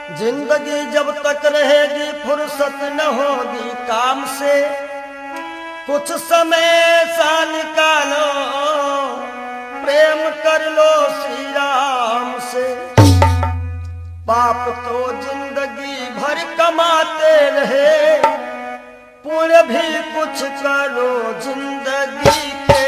जिंदगी जब तक रहेगी फुर्सत न होगी काम से, कुछ समय सा निकालो प्रेम कर लो श्री राम से। पाप तो जिंदगी भर कमाते रहे, पुण्य भी कुछ करो जिंदगी के।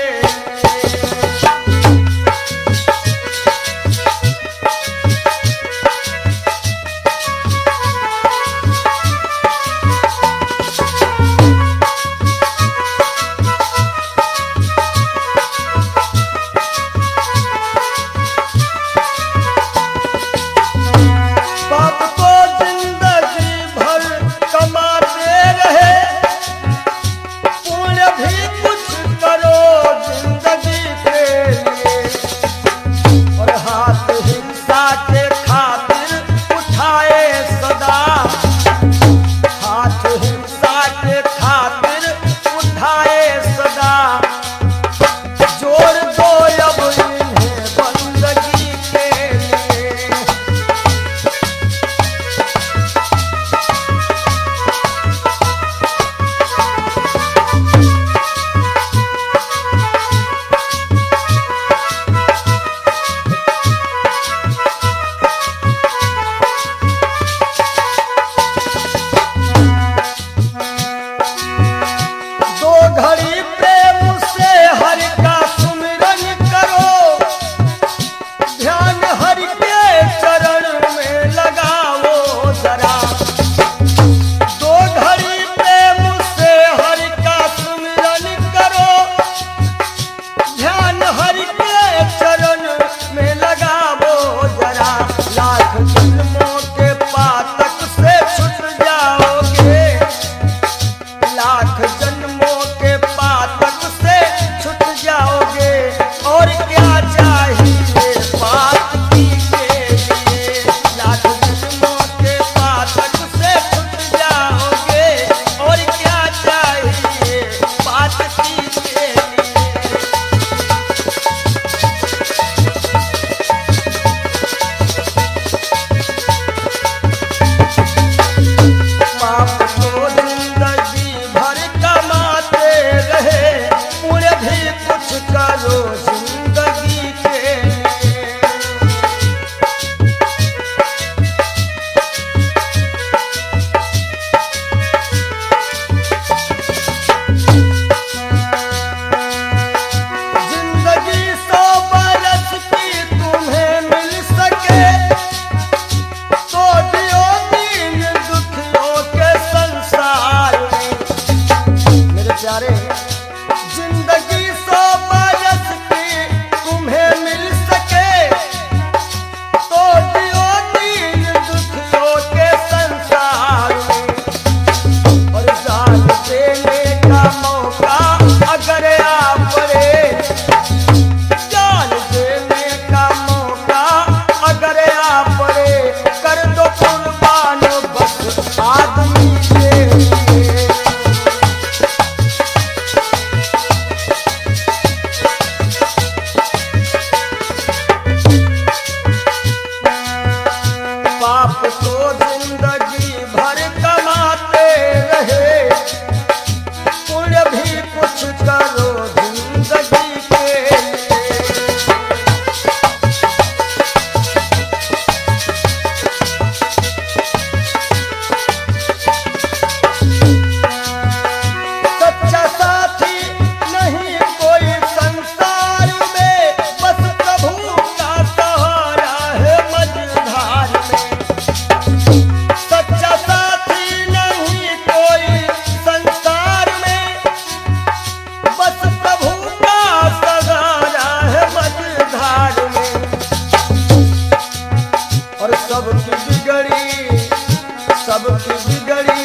सबकी बिगड़ी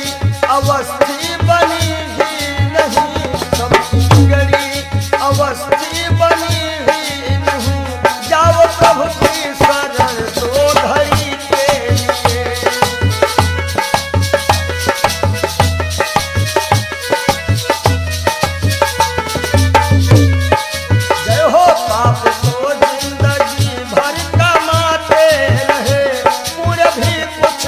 अवस्थी बनी ही नहीं, सबकी बिगड़ी अवस्थी बनी ही नहीं। जाओ प्रभु की शरण दो घड़ी के लिए। जय हो पाप को जिंदगी भर कमाते रहे, पूरे भी कुछ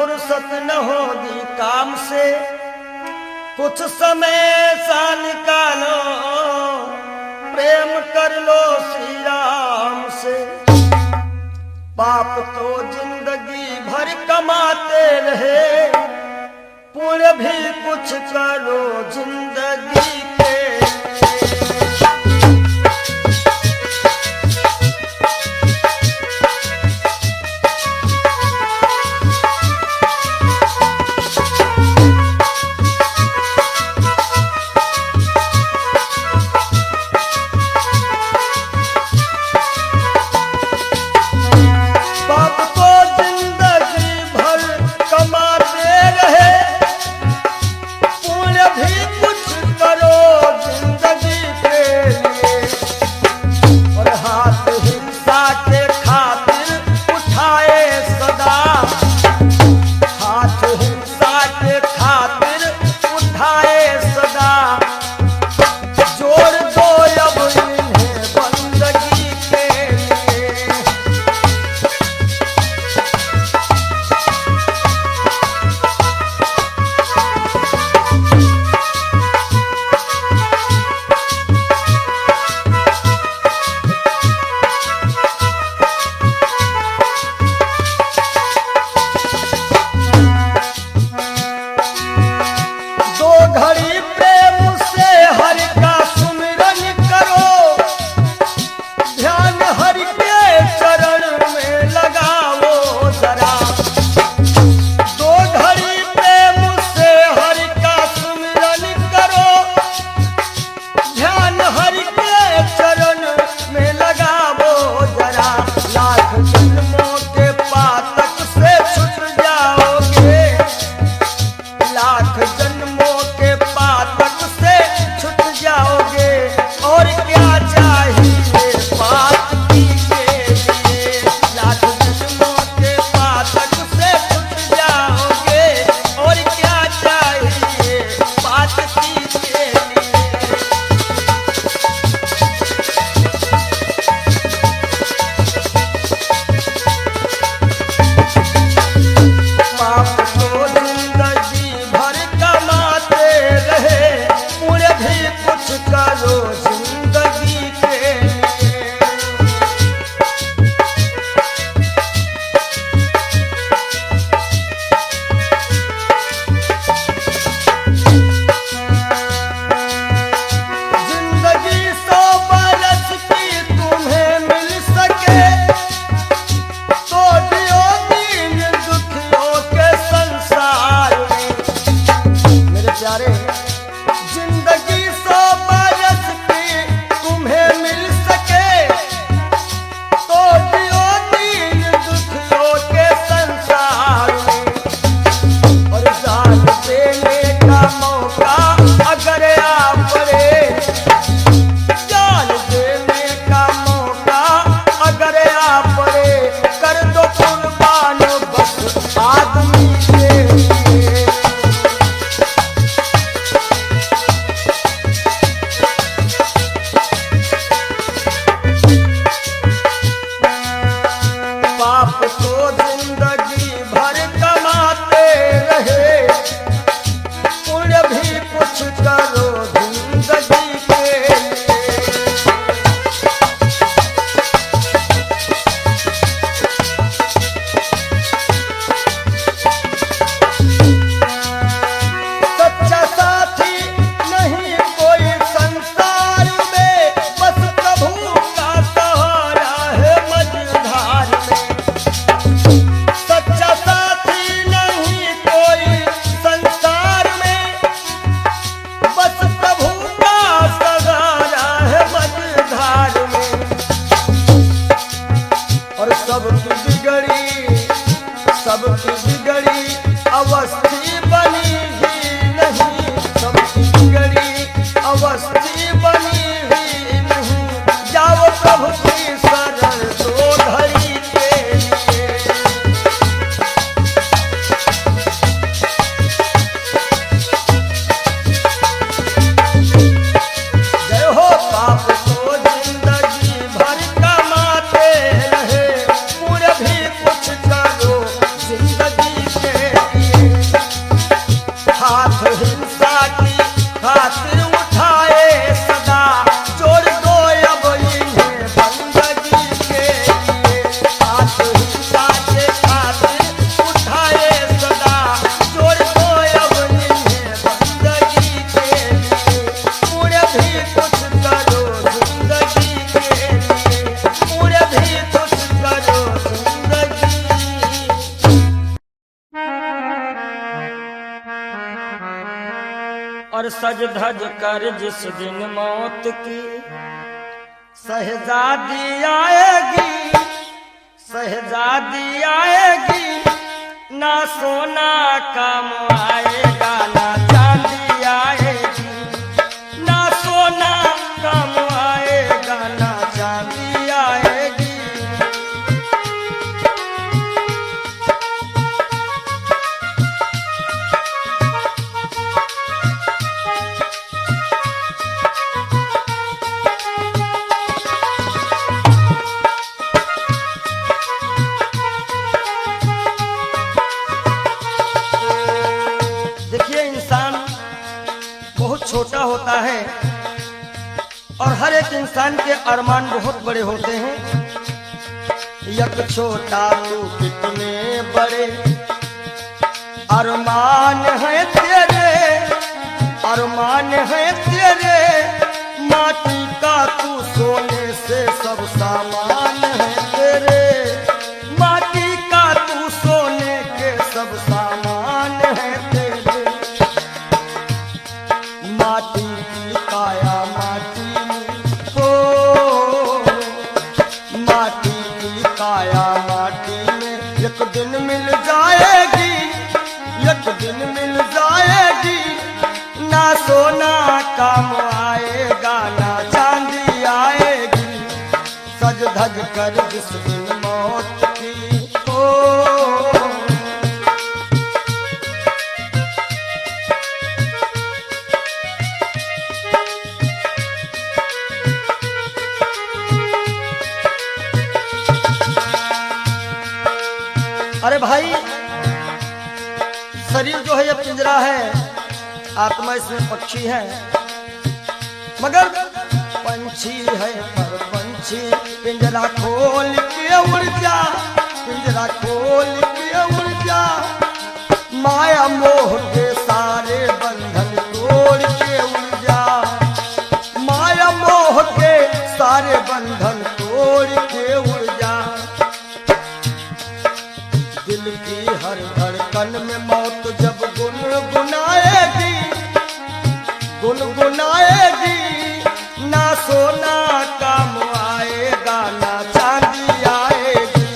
फुर्सत न होगी काम से, कुछ समय सा निकालो, प्रेम कर लो श्री राम से। पाप तो जिंदगी भर कमाते रहे, पुण्य भी कुछ करो जिंदगी के। सबकी बिगड़ी अवस्थी बनी ही नहीं, सबकी बिगड़ी अवस्थी बनी ही नहीं। जाओ प्रभु की शरण दो घड़ी के लिए। जय हो पाप को जिंदगी भर कमाते रहे, पूरे भी कुछ करो जिंदगी के। सज धज कर जिस दिन मौत की शहजादी आएगी, शहजादी आएगी, ना सोना काम आएगा ना चांदी आएगी, ना सोना काम आएगा ना चांदी आएगी। देखिए, इंसान बहुत छोटा होता है और हर एक इंसान के अरमान बहुत बड़े होते हैं। यक छोटा तू कितने बड़े अरमान है तेरे, अरमान है तेरे, माटी का तू सोने से सब सामान है तेरे, माटी का तू सोने के सब सामान है तेरे। माटी की काया माटी में हो, माटी की काया माटी में एक दिन मिल जाएगी, एक दिन मिल जाएगी, ना सोना काम आएगा ना चांदी आएगी, सज धज कर जिस दिन मौत की हो। अरे भाई, शरीर जो है ये पिंजरा है, आत्मा इसमें पक्षी है, मगर पंछी है पर पंछी पिंजरा खोल के उड़ जा, पिंजरा खोल के उड़ जा, माया मोह के सारे बंधन तोड़ के उड़ जा, माया मोह के सारे बंधन तोड़ के उड़ जा। दिल की हर धड़कन में मौत जब गुनगुनाएगी, गुनगुनाएगी, ना सोना काम आएगा ना चांदी आएगी,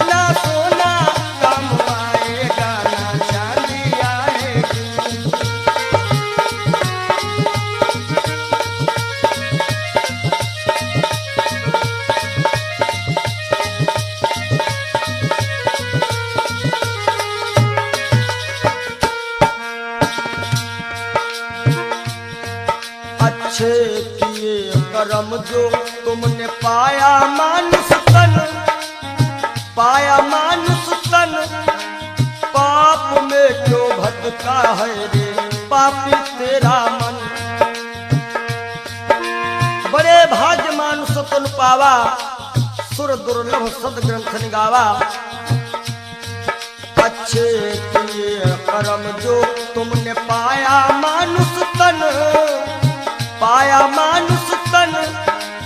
ना सोना काम आएगा ना चांदी आएगी। अच्छे किए कर्म जो तुमने पाया मानुष तन, पाया मानुष तन, पाप में क्यों भटका है रे पापी तेरा मन। बड़े भाग्य मानुष तन पावा, सुर दुर्लभ सद ग्रंथ निगावा। अच्छे किए कर्म जो तुमने पाया मानुष तन, पाया मानुष तन,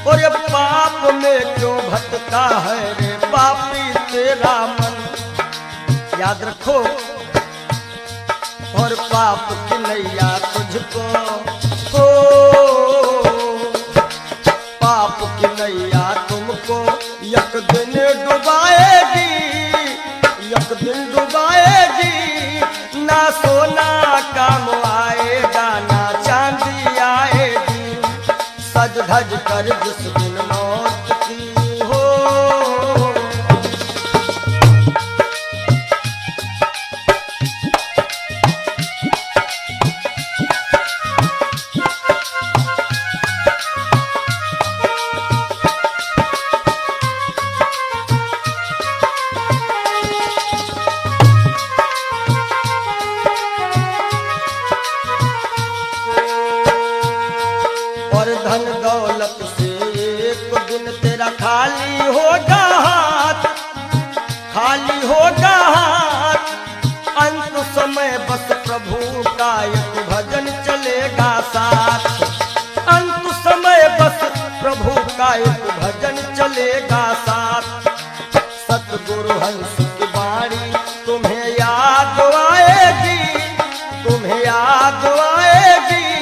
और ये पाप में क्यों भटका है रे पापी तेरा मन। याद रखो, और पाप की नैया तुझको हो, पाप की नैया तुमको एक दिन डुबाएगी, एक दिन डुबाएगी, ना सोना काम आएगा ना चांदी आएगी, सज धज कर जिस दिन मौत की हो। और धन दौलत से एक दिन तेरा खाली होगा हाथ, खाली होगा हाथ, अंत समय बस प्रभु का एक भजन चलेगा साथ, अंत समय बस प्रभु का एक भजन चलेगा साथ। सतगुरु हंस की वाणी तुम्हें याद आएगी, तुम्हें याद आएगी,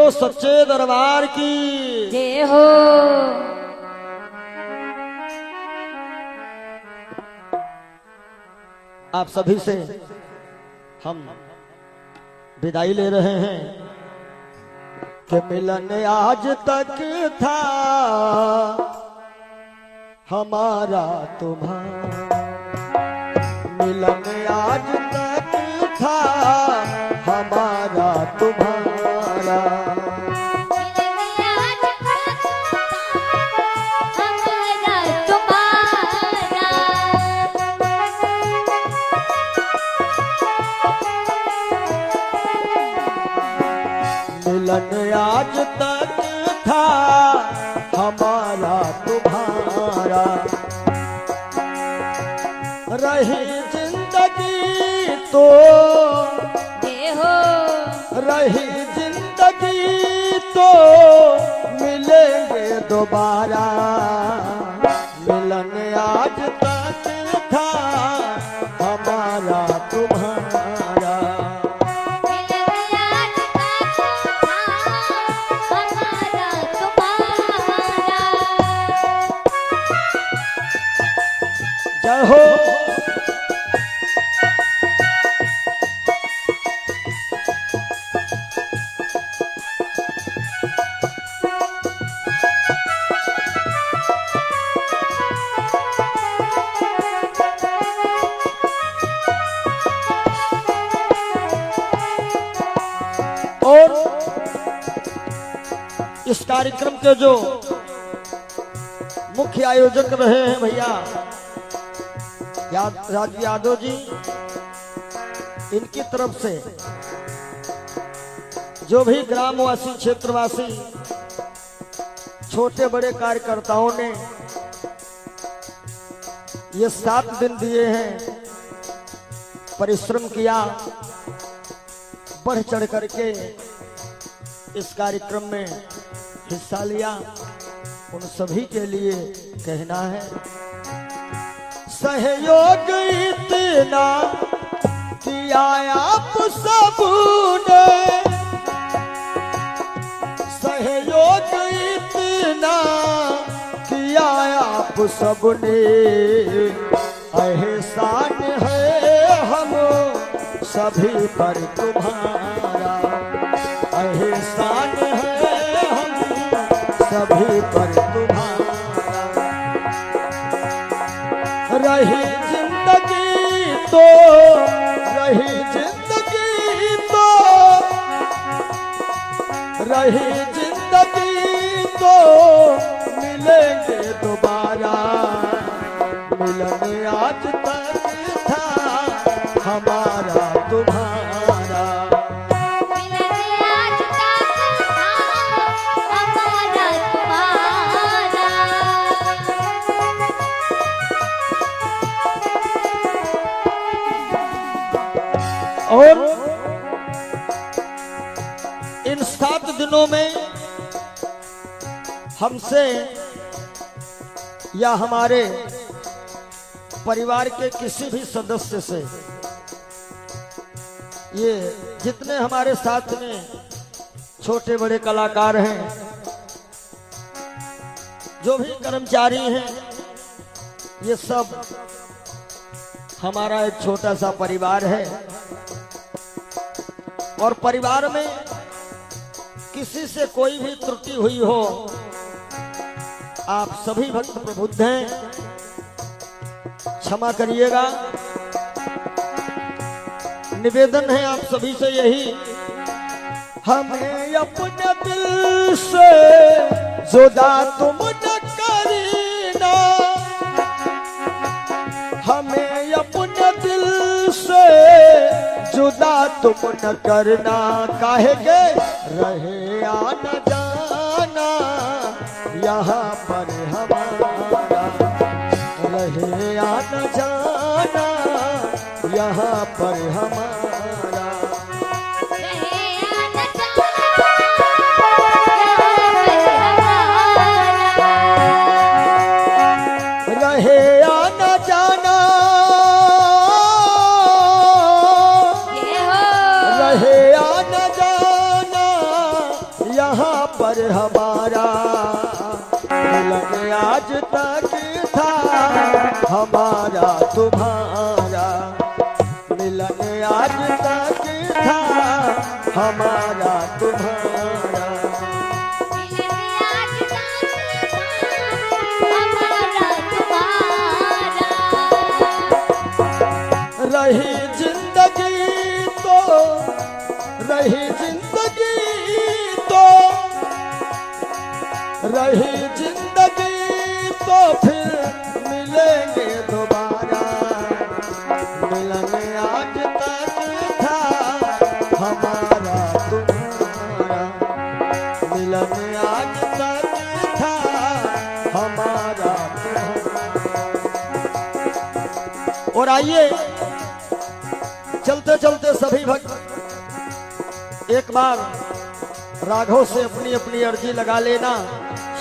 बोलो सच्चे दरबार की जय हो। आप सभी से हम विदाई ले रहे हैं कि मिलन आज तक था हमारा तुम्हारा, मिलन आज तक था हमारा तुम्हारा, मिलन आज तक था हमारा तुम्हारा, रही जिंदगी तो रही जिंदगी तो मिलेंगे दोबारा, मिलन आज तक था हमारा तुम्हारा, जय हो। और इस कार्यक्रम के जो मुख्य आयोजक रहे हैं भैया राजू यादव जी, इनकी तरफ से जो भी ग्रामवासी क्षेत्रवासी छोटे बड़े कार्यकर्ताओं ने ये 7 दिन दिए हैं, परिश्रम किया, बढ़ चढ़ करके इस कार्यक्रम में हिस्सा लिया, उन सभी के लिए कहना है सहयोग इतना किया आप सबने, सहयोग इतना किया आप सबने, एहसान है हम सभी पर तुम्हारा, एहसान है हम सभी पर तुम्हारा, रही जिंदगी तो रही जिंदगी तो रही जिंदगी तो मिलेंगे दोबारा, मिलन आज तक था हमारा तुम्हारा, और इन 7 दिनों में हमसे या हमारे परिवार के किसी भी सदस्य से, ये जितने हमारे साथ में छोटे बड़े कलाकार हैं, जो भी कर्मचारी हैं, ये सब हमारा एक छोटा सा परिवार है, और परिवार में किसी से कोई भी त्रुटि हुई हो, आप सभी भक्त प्रबुद्ध हैं, क्षमा करिएगा। निवेदन है आप सभी से यही, हमें अपने दिल से जुदा तुम न करना, हमें अपने दिल से जुदा तुम न करना, काहेंगे रहे आना जाना यहाँ पर हमारा, रहे आना जाना यहाँ पर हमारा, रहे आना जाना, रहे आना जाना हमारा तुम्हारा मिलन आज तक था, हमारा तुम्हारा रही जिंदगी तो, रही जिंदगी तो, रही जिंदगी तो फिर मिलेंगे दोबारा, मिलन आज तक था, हमारा तुम्हारा मिलन आज तक था, हमारा तुम्हारा। और आइए चलते चलते सभी भक्त एक बार राघव से अपनी अपनी अर्जी लगा लेना।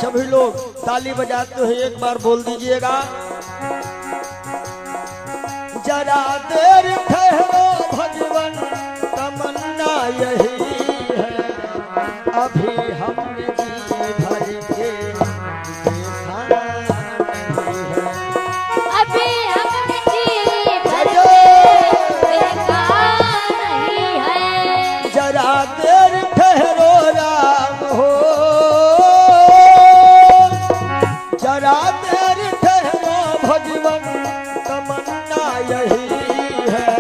सभी लोग ताली बजाते हुए एक बार बोल दीजिएगा, जरा देर ठहरो भगवन तमन्ना यही है, अभी हमने जी भर के देखा नहीं है, अभी हमने जी भर के देखा नहीं है। जरा देर ठहरो राम हो, जरा देर ठहरो भगवन तमन्ना यही है,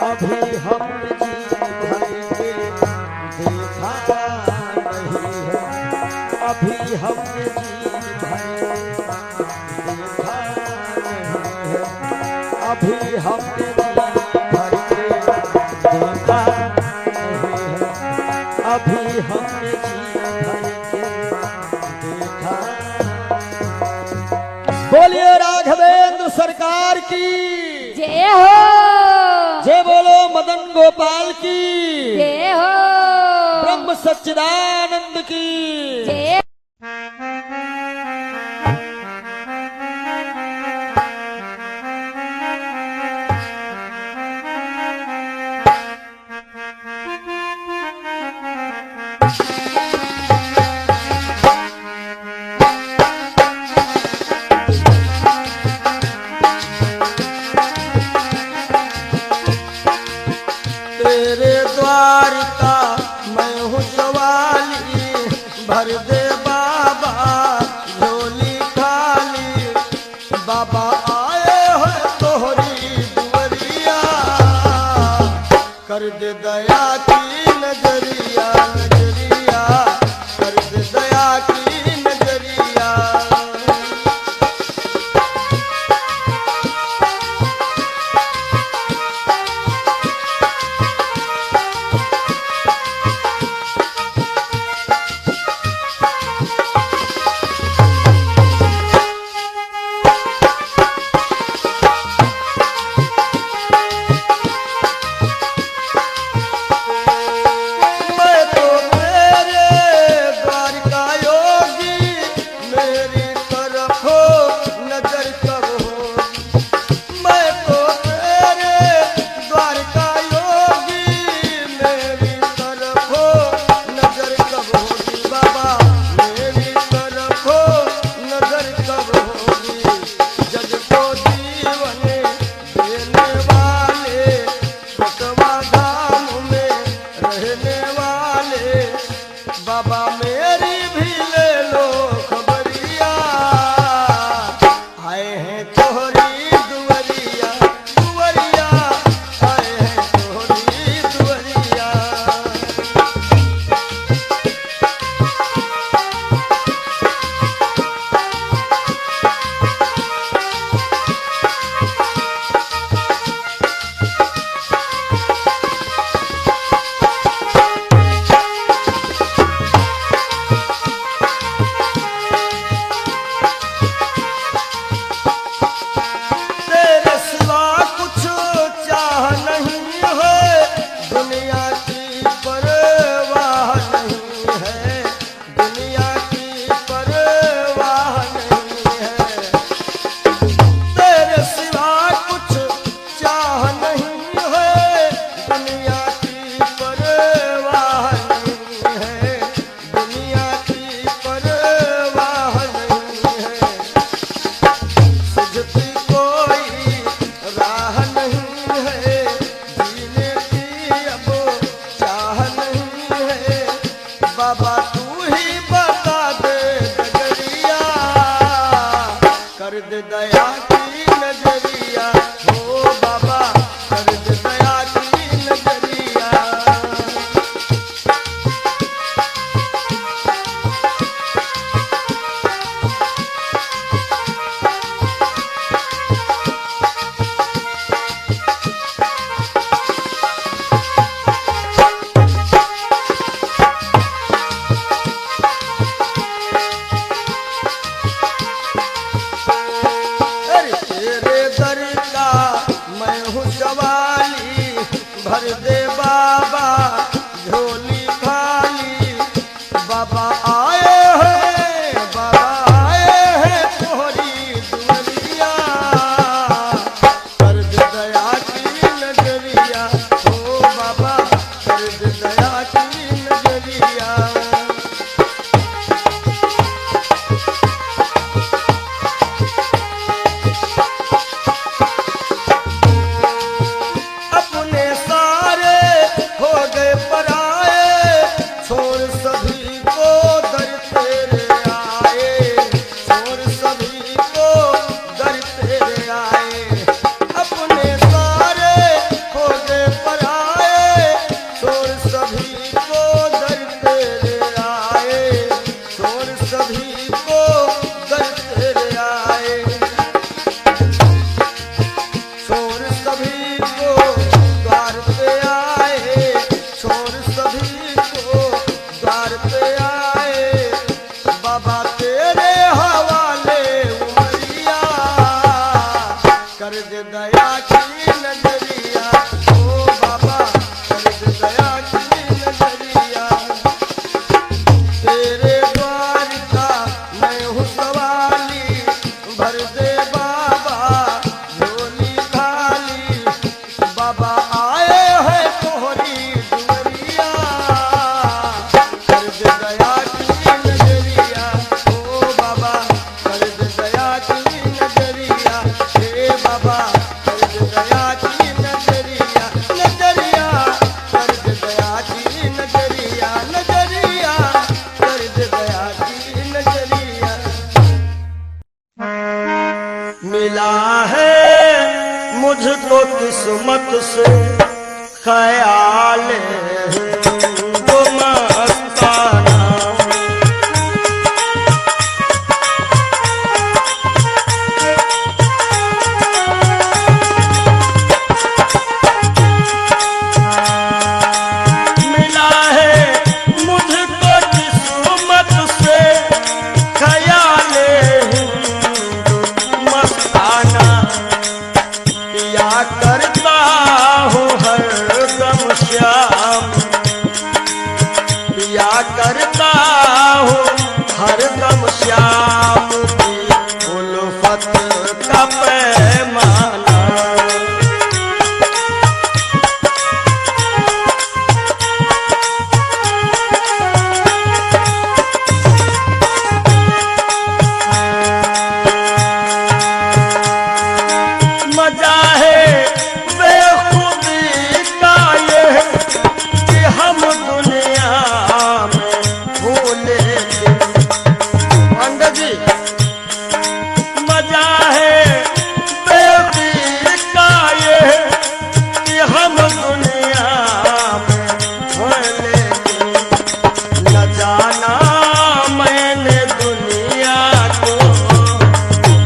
अभी हम जी भर के देखा नहीं है, अभी हम जी भर के देखा नहीं है, अभी हम जी भर के देखा नहीं है, अभी हमने जी भर के देखा। बोलिए राघवेंद्र सरकार की जय हो, जय बोलो मदन गोपाल की जय हो, ब्रह्म सच्चिदानंद की जय। तेरे द्वार का मैं हूँ सवाली, भर दे बाबा झोली खाली, बाबा आए हो तोहरी दुवरिया, कर दे दया की नजरिया, नजरिया कर दे दया की नजरिया। मैं तो तेरे द्वार का योगी, मेरी तरफ हो नजर कब हो, मैं तो तेरे द्वार का योगी, मेरी तरफ हो नजर कब होगी, बाबा मेरी तरफ हो नजर कब होगी, जग को जीवन देने वाले, बसवा धाम में रहने वाले, बाबा मेरी भी ले लो खबरिया, आए हैं तोहरी दुवरिया, दुवरिया आए हैं तोहरी दुवरिया। की नजरिया हो बाबा कर दे दया की नजरिया। अरे तेरे दर का मैं हूँ सवाली भर दे बाबा झोली खाली। बाबा आए हैं तोहरी दुनिया कर दे दया की नजरिया ओ बाबा कर दे दया की नजरिया। अपने सारे हो गए पराए छोड़ सभी को दर तेरे आए छोड़ सभी को दर तेरे आए। अपने सारे हो गए पराए छोड़ सभी को दर तेरे आए छोड़ सभी को दर तेरे आए। छोड़ सभी को द्वार पे आए छोड़ सभी को द्वार पे आए। बाबा तेरे हवाले उमरिया कर दे दया की नजरिया ओ बाबा कर दे दया की नजरिया। तेरे द्वार का मैं हूँ सवाली भर दे बाबा झोली खाली। बाबा आए हैं तोहरी दुनिया कर दे दया की नजरिया ओ बाबा कर दे दया की नजरिया। हे बाबा कर दे दया की नजरिया नजरिया कर दे दया की नजरिया नजरिया कर दे दया की नजरिया। मिला है मुझको किस्मत से ख्याल वो मस्ताना। मिला है मुझको किस्मत से ख्याल मस्ताना। पिया करता हूँ हरदम श्याम पिया करता हूँ हरदम श्याम की उल्फत का पैमाना। मजा है बेखुदी का ये कि हम दुनिया में भूले थे। पंडित जी मजा है बेखुदी का ये कि हम दुनिया में भूले थे। न जाना मैंने दुनिया को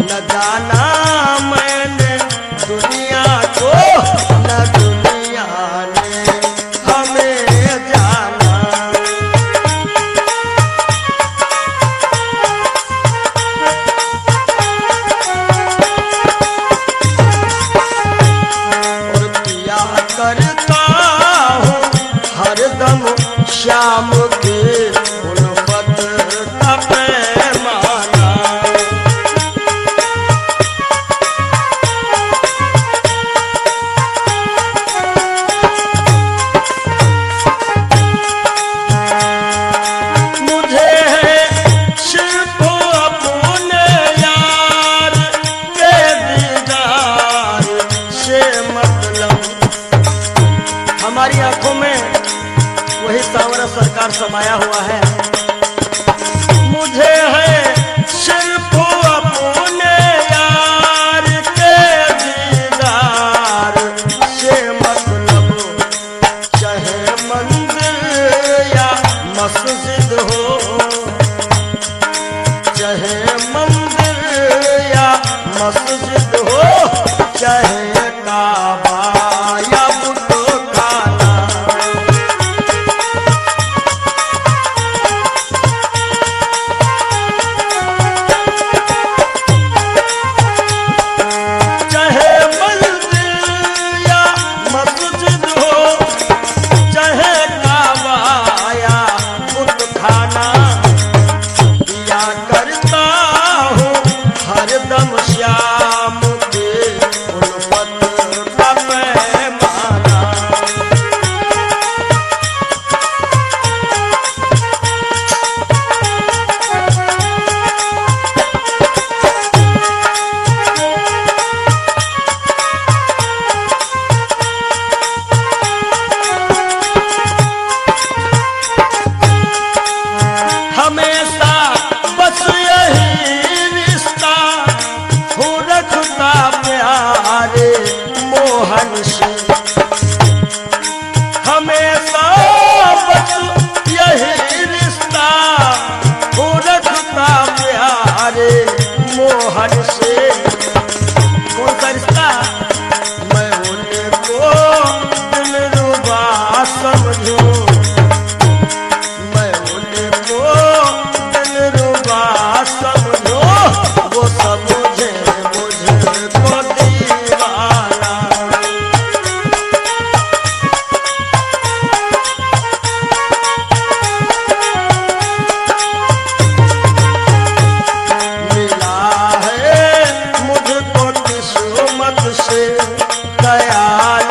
न जाना मैंने दुनिया को न दुनिया ने हमें जाना। और पिया करता हूँ हरदम श्याम की उल्फत का पैमाना। मुझे है सिर्फ अपने यार के दीदार से मतलब। हमारी आंखों में वही सांवरा सरकार समाया हुआ है। मुझे है सिर्फ अपने यार चाहे काबा या बुतखाना। चाहे मंदिर या मस्जिद हो, चाहे काबा या बुतखाना, या करता हूँ हरदम श्याम के उल्फत का पैमाना। हमेशा बस यही रिश्ता हो रखता प्यारे मोहन से। हमेशा बस यही रिश्ता हो रखता प्यारे मोहन से। कौन सा रिश्ता? मैं उनको दिलरुबा समझूं, मैं उनको दिलरुबा समझो, वो समझे मुझको दीवाना। मिला है मुझको किस्मत से ख्याल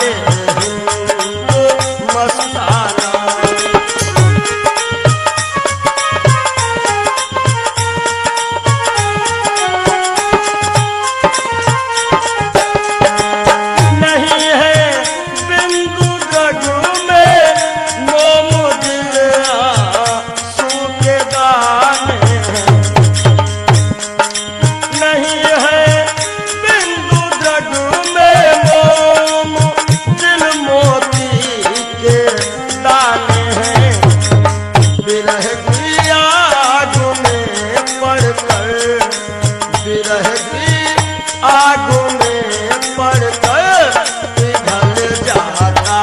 हिंदू मस्ताना। नहीं है बिंदु रघु में मोम दिल आंसू के दाने हैं। नहीं है बिंदु रघु में मोम दिल मोती के दाने हैं। विरह की आग में पड़कर, विरह की आग में पड़कर पिघल जाता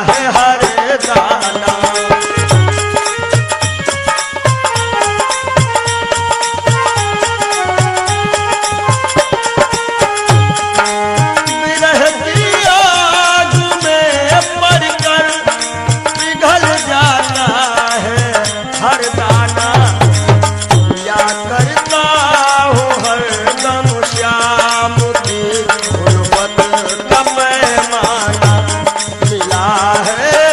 है हर दाना। विरह की आग में पड़कर पिघल जाता है हर दाना। या करता हूँ हरदम श्याम की उल्फत का पैमाना। मिला है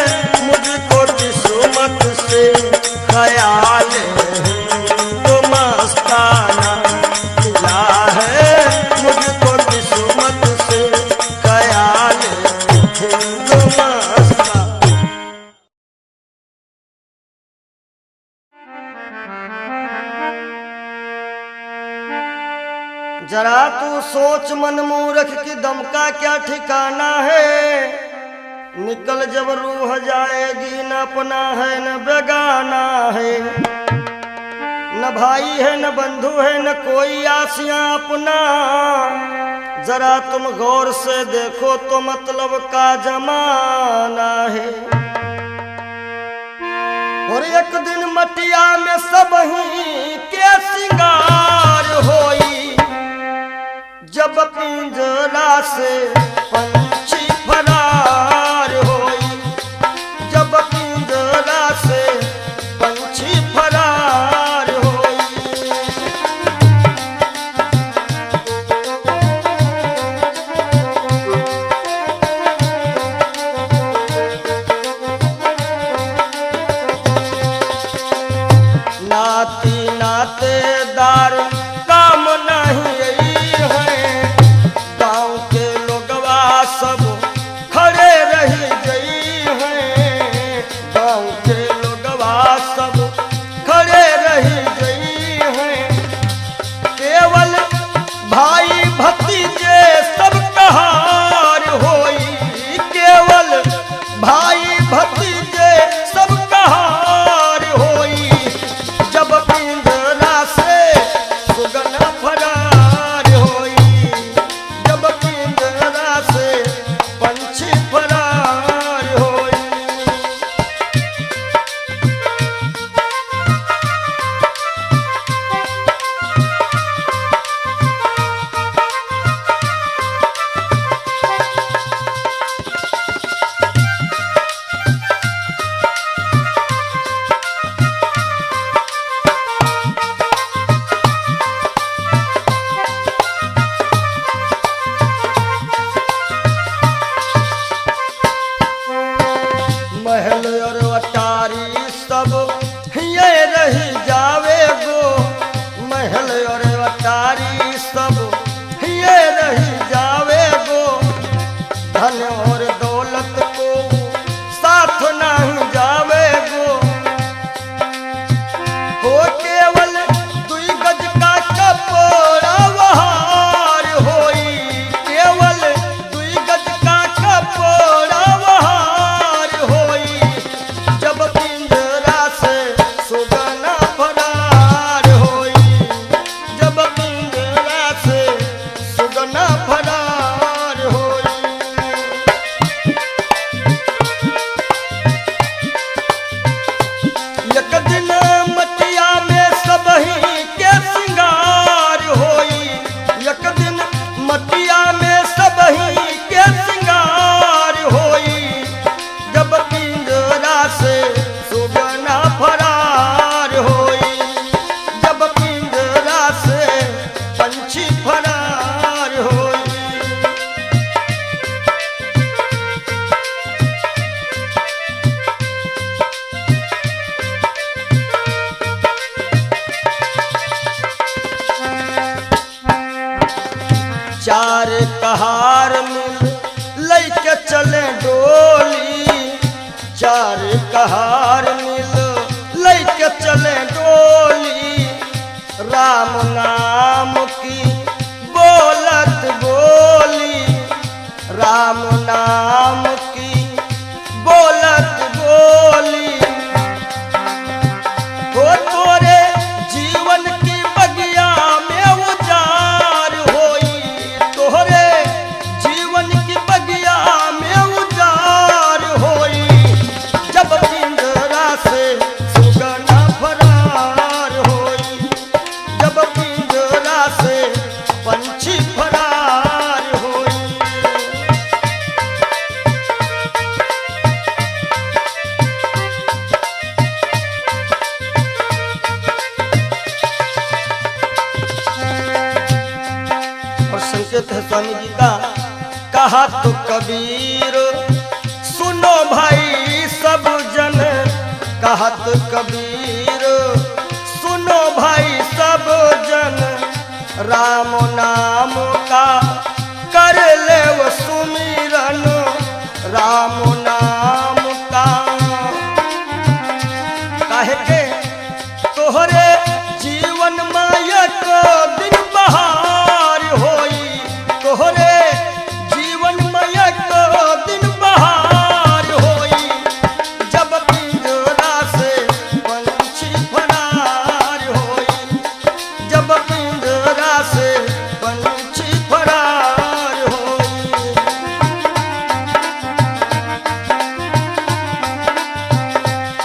मुझको किस्मत से ख्याल हिंदू मस्ताना। मिला है मुझको किस्मत से ख्याल हिंदू मस्ताना। जरा तू सोच मन मूर्ख की दम का क्या ठिकाना है। निकल जब रूह जाएगी, न अपना है न बेगाना है, न भाई है न बंधु है न कोई आसियां अपना। जरा तुम गौर से देखो तो मतलब का जमाना है। और एक दिन मटिया में सब ही के सिंगार होई, जब पिंजरा से पंछी फरार होई, जब पिंजरा से पंछी फरार होई। नाती नातेदार काम नहीं है, गांव के लोगवा सब खड़े रही गई हैं। गांव के लोगवा सब खड़े रही गई हैं। केवल भाई भतीजे सब कहार होई, केवल भाई भतीजे सब कहार होई। जब पिंजरा से सुगन फरार होई, जब पिंजरा कहार मिल लैके चले डोली, चार कहार मिल लैके चले डोली, राम नाम की बोलत बोली, राम नाम की बोलत बोली। हो तोरे जीवन की बगिया में उजार होई, तोरे जीवन की बगिया में उजार होई, जब पिंजरा से सुगना फरार होई, जब पिंजरा से पंछी फरार होई। और संकेत है स्वामी जी का, कहा तो कबीर सुनो भाई सब जन, कहा तो कबीर सुनो भाई सब जन, राम नाम का कर ले वो सुमिरन, राम नाम का। काहे के तोहरे जीवन मायक दिन बहार होई, तोहरे जीवन मायक दिन बहार होई, जब पिंजरा से पंछी फरार होई, जब पिंजरा से पंछी फरार होई।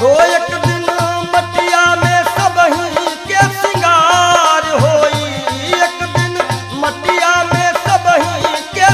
तो एक दिन मटिया में सबही के सिंगार होई, एक दिन मटिया में सबही के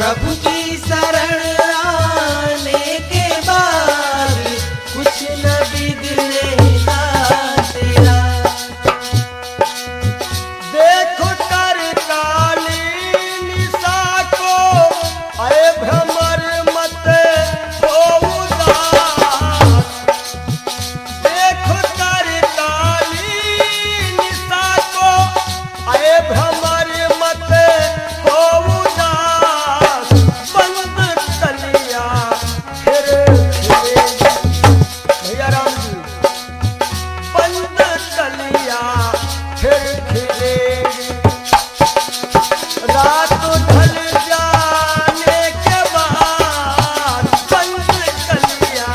प्रभु की शरण आने के बाद कुछ न बिगड़ेगा तेरा। देखो कर काली निशा को, अरे भ्रमर मत हो उदास। देखो कर काली निशा को, अरे भ्रमर मत हो उदास। बंद कलिया फिर खिलेगी। भैया राम जी, बंद कलिया फिर खिलेगी। रात ढल जाने के बाद बंद कलिया।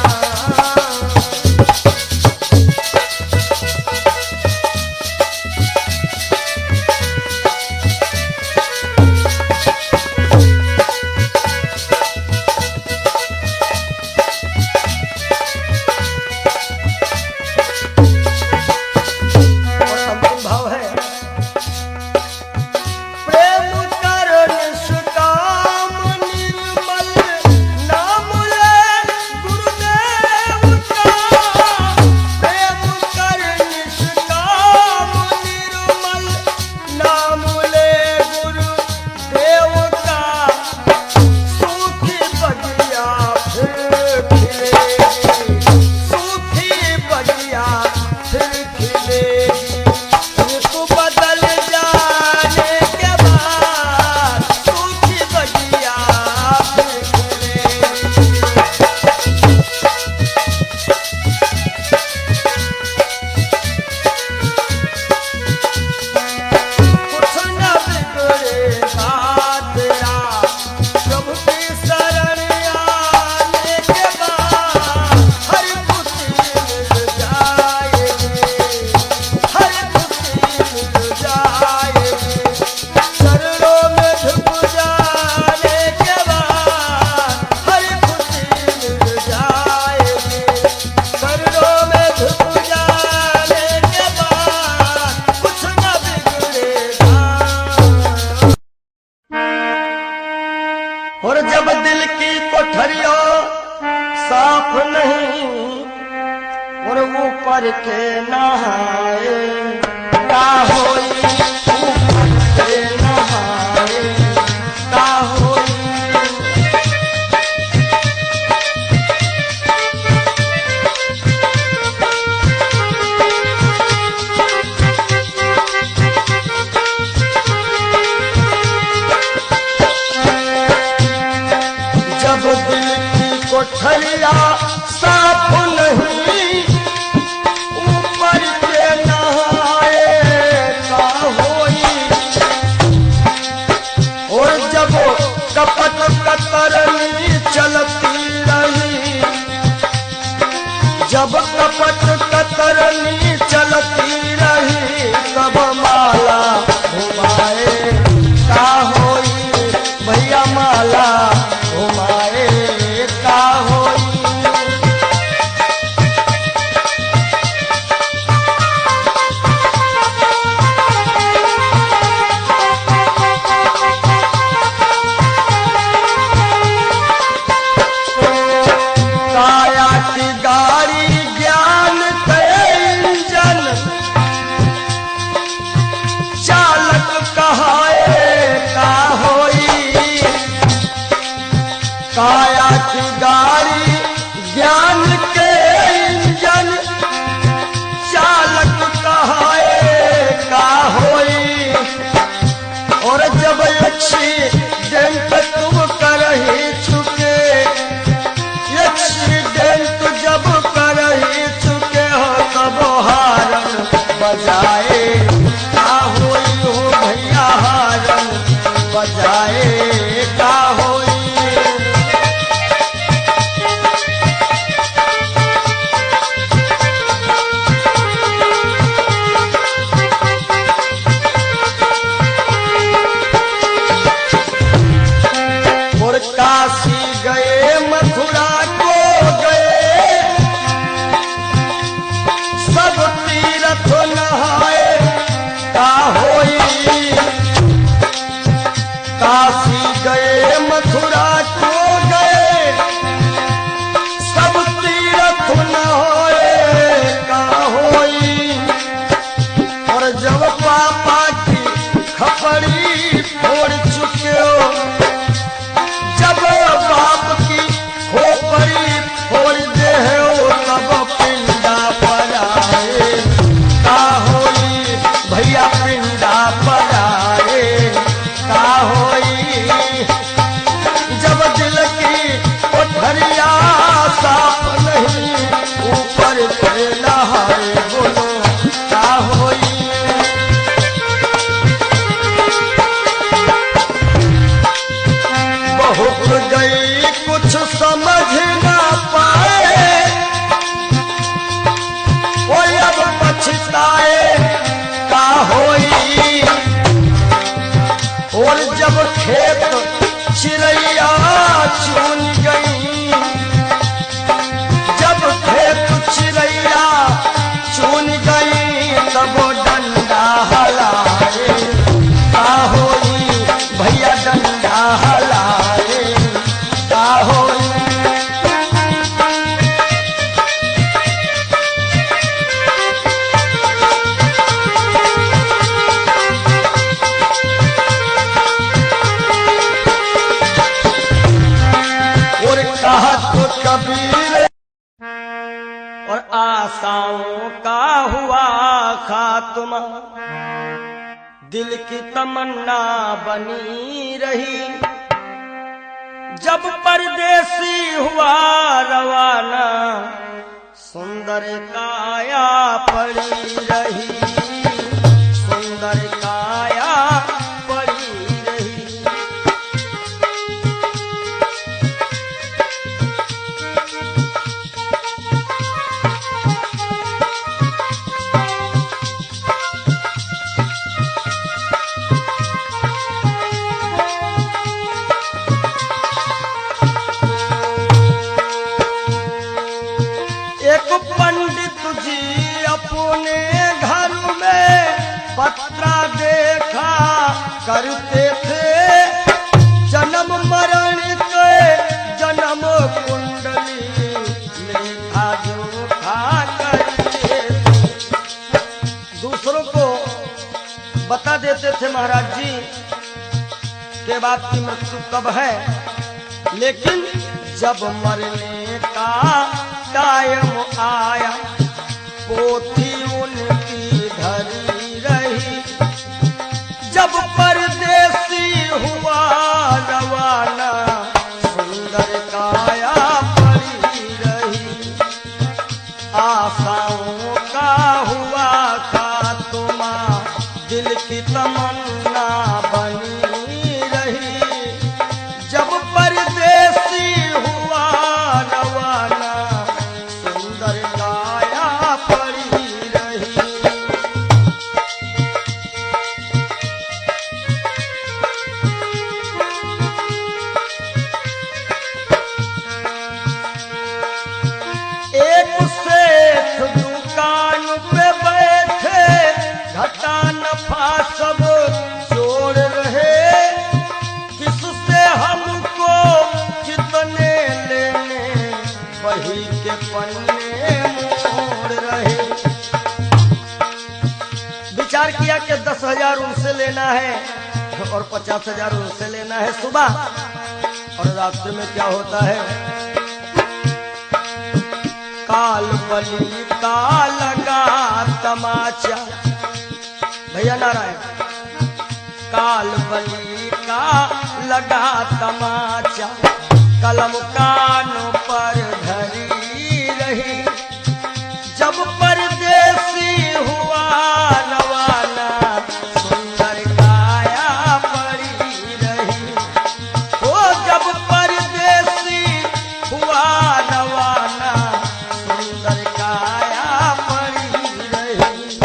और अंतिम भाव है, प्रेम कर निष्काम निर्मल नाम ले गुरुदेव का। प्रेम कर निष्काम निर्मल नाम ले गुरुदेव का। सूखी बगिया फिर खिलेगी। सूखी बगिया फिर खिलेगी। ऋतु बदल जाने के बाद सूखी बगिया फिर खिलेगी। कुछ न बिगड़ेगा तेरा, प्रभु की शरण आने के बाद हर खुशी मिल जाएगी। हर खुशी मिल जाएगी। चरणों में झुक जाने के बाद हर खुशी मिल जाएगी। चरणों में झुक जाने के बाद कुछ न बिगड़ेगा। और जब दिल की कोठरियों साफ नहीं, और ऊपर के नहाए का होई। ऊपर के नहाए का होई। जब दिल की कोठरिया साफ नहीं, ऊपर के नहाए का होई। और जब कपट कतरनी चलती रही, जब कपट कतरनी चलती रही, तब माला घुमाए का होई। भैया माला घुमाए का होई। काया की गाड़ी ज्ञान के इंजन, चालक कहाए का होई। काया की गाड़ी ज्ञान के इंजन, चालक कहाए का होई। और जब एक्सीडेंट तुम करही चुके, एक्सीडेंट जब करही चुके हो, तब हारन बजाए का होई। हो भैया हारन बजाए का होई। और काशी गए मथुरा को गए, सब तीर्थ नहाए का होई। काशी गए मथुरा गई कुछ समझ ना पाए, वो अब पछताए का होई। और जब खेत चिड़ैया चुन गई, जब खेत चिड़ैया चुन गई, तब डंडा हलाए का होई। भैया डंडा हलाए का होई। और कहा तो कबीर और आशाओं का हुआ खात्मा, दिल की तमन्ना बनी रही। जब परदेसी हुआ रवाना, सुंदर काया पड़ी रही, सुंदर काया पड़ी रही। एक पंडित जी अपने घर में पत्रा देखा करते थे, जन्म मरण के जन्म कुंडली लेखा जोखा करते थे। दूसरों को बता देते थे महाराज जी के बाद की मृत्यु कब है, लेकिन जब मरने का टाइम आया, पोथी उनकी धरी रही। जब परदेसी हुआ रवाना, सुंदर काया पड़ी रही। आशाओं का हुआ खात्मा, दिल की तमन्ना बनी रही। जब परदेसी हुआ रवाना, सुंदर काया पड़ी रही। एक सेठ दुकान पे बैठे, घाटा नफा सब जोड़ रहे। किससे हमको कितने लेने, वही के पन्ने मोड़ रहे। विचार किया कि 10,000 उनसे लेना है और 50,000 उनसे लेना है सुबह, और रास्ते में क्या होता है, काल बली का लगा तमाचा। भैया नारायण, काल बली का लगा तमाचा, कलम कानों पर धरी रही। जब परदेसी हुआ रवाना, सुंदर काया पड़ी रही। ओ जब परदेसी हुआ रवाना, सुंदर काया पड़ी रही।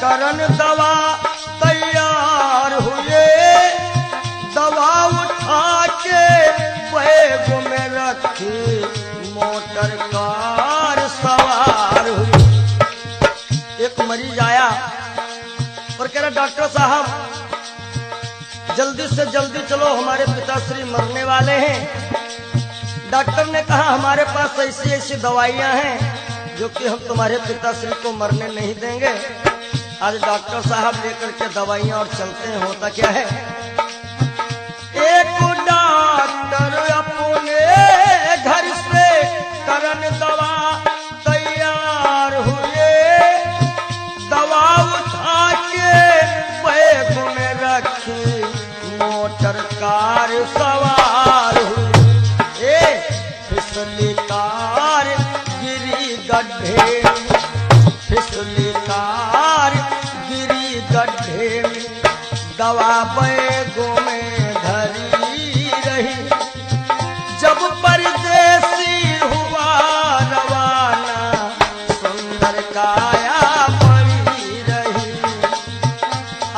करन दवा तैयार हुए, दवा उठा के बैग में रखी, मोटर कार सवार हुई। एक मरीज आया और कह रहा डॉक्टर साहब जल्दी से जल्दी चलो, हमारे पिताश्री मरने वाले हैं। डॉक्टर ने कहा हमारे पास ऐसी ऐसी दवाइयां हैं जो कि हम तुम्हारे पिताश्री को मरने नहीं देंगे। आज डॉक्टर साहब लेकर के दवाइयां और चलते हैं। होता क्या है, एक डॉक्टर अपने घर से करन दवा तैयार हुए, सवार हुई। ए फिसली कार गिरी गड्ढे में, फिसली कार गिरी गड्ढे में, दवा बैगों में धरी रही। जब परदेसी हुआ रवाना, सुंदर काया पड़ी रही।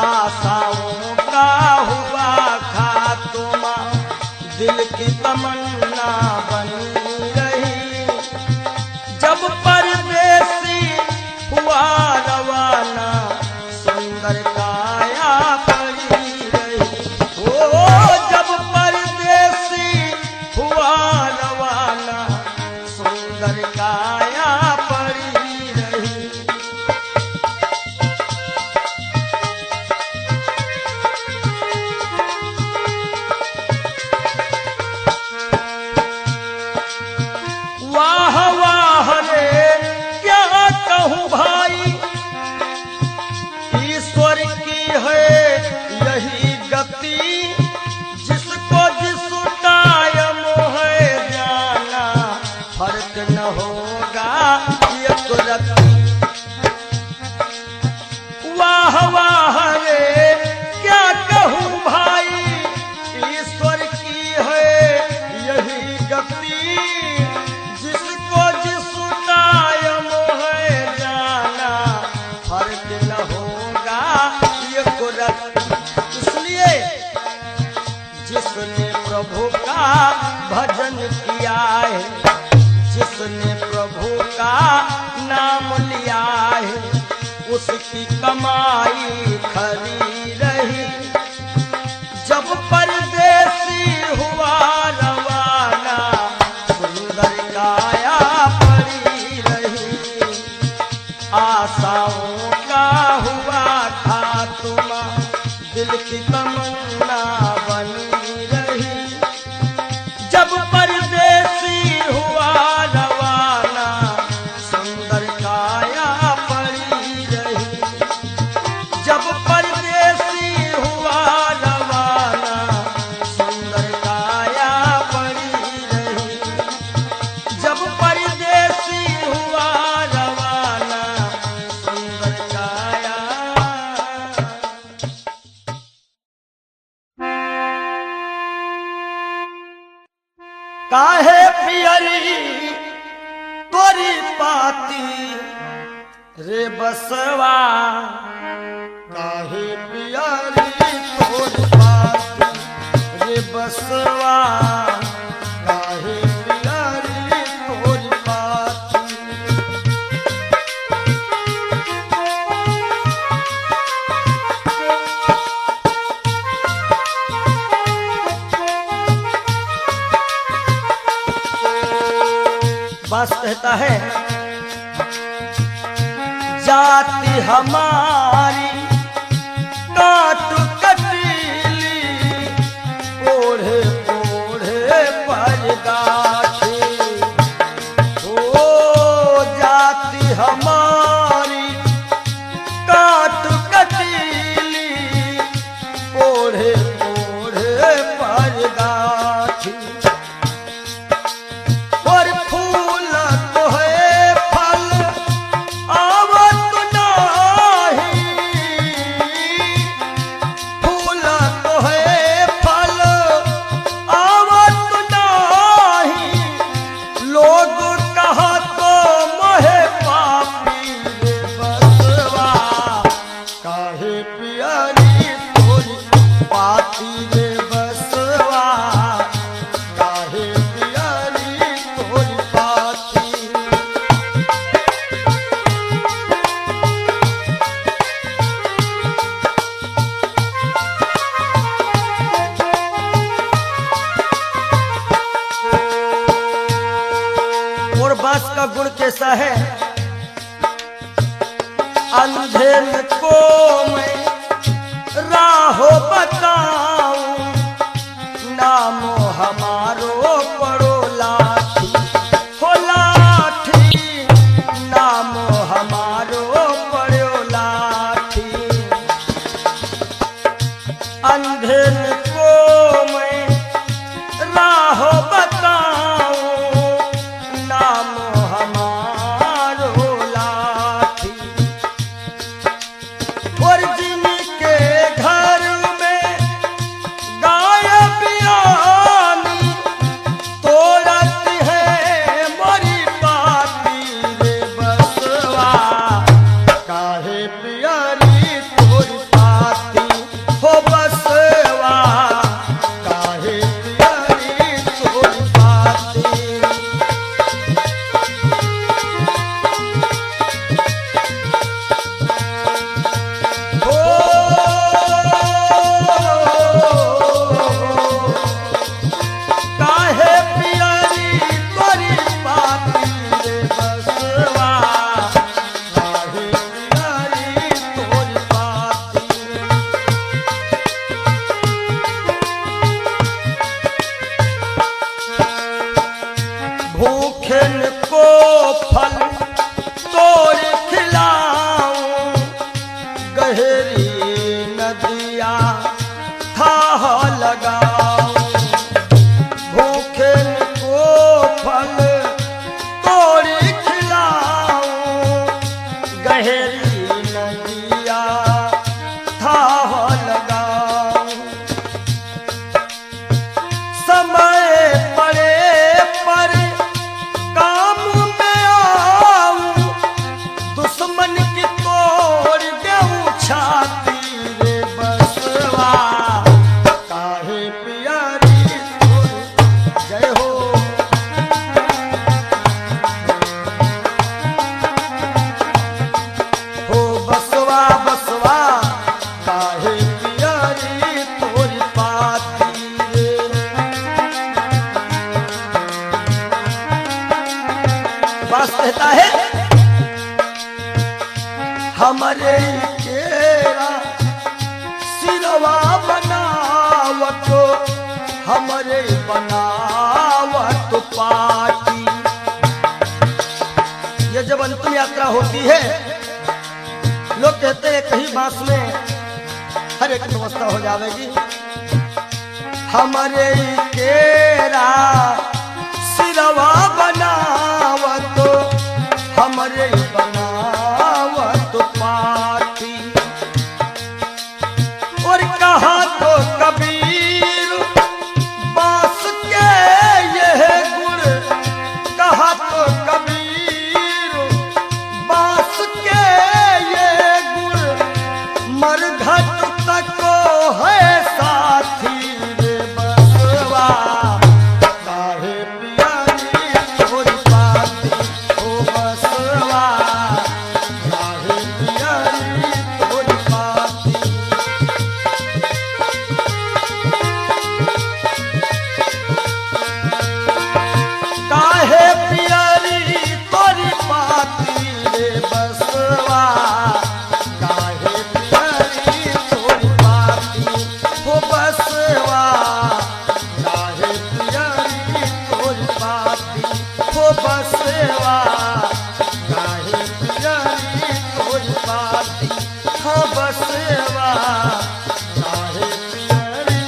आशाओं का हुआ खात्मा, दिल की तमन्ना बनी रही। जब परदेसी हुआ रवाना, सुंदर काया पड़ी रही। ओ जब परदेसी हुआ रवाना, सुंदर काया पड़ी रही। वाह वाह रे क्या कहूँ भाई, ईश्वर की है यही गति। जिसको जिस टाइम है जाना, फर्क न होगा एक रत्ती। वाह वाह रे क्या कहूँ भाई, ईश्वर की है यही गति। जिसको जिस टाइम है जाना, फर्क न होगा एक रत्ती। इसलिए जिसने प्रभु का भजन किया है, जिसने प्रभु का नाम लिया है, उसकी कमाई खरी रही। जब परदेसी हुआ रवाना, सुंदर काया पड़ी रही। आशाओं का हुआ खात्मा, दिल की तमन्ना बनी रही। जब परदेसी हुआ रवाना, सुंदर काया पड़ी रही। जब परदेसी हुआ रवाना, सुंदर काया पड़ी रही। जब परदेसी हुआ रवाना, सुंदर काया। काहे पियरी तोरी पाती रे बसवा, काहे पियरी तोरी पाती रे बसवा, काहे पियरी तोरी पाती। बास कहता है, जाति हमारी काट कटीली, ओढ़े ओढ़े पर गाठी। ओ जाति हमारी काट कटीली, ओढ़े ओढ़े पर गाठी। और फूल तो है फल आवत नाही, फूल तो है फल आवत नाही। लोग कहा तो मोहे पापी रे बसवा, काहे पियरी तोरी पाती रे बसवा, काहे पियरी तोरी पाती। और बांस का गुण कैसा है, अंधेर को मैं राहो बताऊं, नामो हमारो पड़ो लाठी। हो लाठी, नामो हमारो पड़ो लाठी। अंधेर को मैं हमरे केरा सिरवा बनावत हमरे बनावत पाटी। ये जब अंतिम यात्रा होती है लोग कहते हैं कहीं बांस में हर एक व्यवस्था हो जाएगी। हमरे केरा सिरवा बनावत हमरे बनावत पाटी। और कहा तो कबीर बांस के यह गुण, कहा तो कबीर बांस के ये गुण मरघट तक है साथी रे बसवा। काहे पियारी तोरी पाती ओ बसवा, काहे पियारी तोरी पाती। काहे पियारी तोरी पाती रे बसवा, काहे पियारी तोरी पाती हो बसवा, काहे पियारी तोरी पाती हो बसवा, काहे पियारी तोरी पाती हो बसवा, काहे पियारी।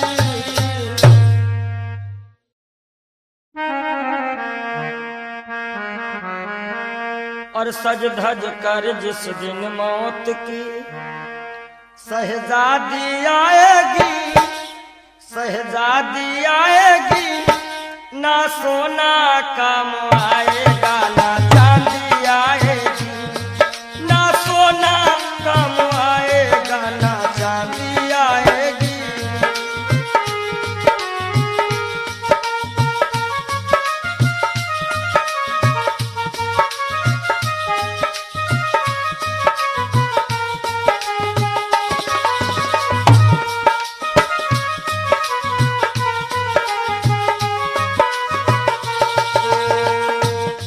और सज धज कर जिस दिन मौत की शहजादी आएगी, शहजादी आएगी, ना सोना काम आएगा ना चांदी आएगी, ना सोना काम आएगा ना चांदी आएगी।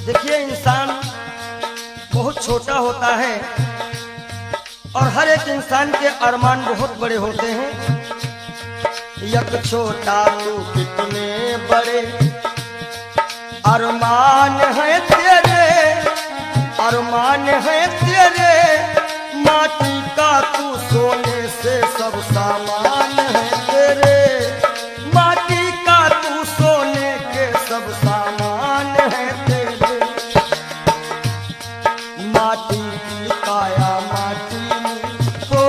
देखिए इंसान बहुत छोटा होता है और हर एक इंसान के अरमान बहुत बड़े होते हैं। यक छोटा तू कितने बड़े अरमान है तेरे, अरमान है तेरे, माटी का तू सोने से सब सामान है तेरे, माटी का तू सोने के सब सामान है तेरे। माटी की काया माटी में हो,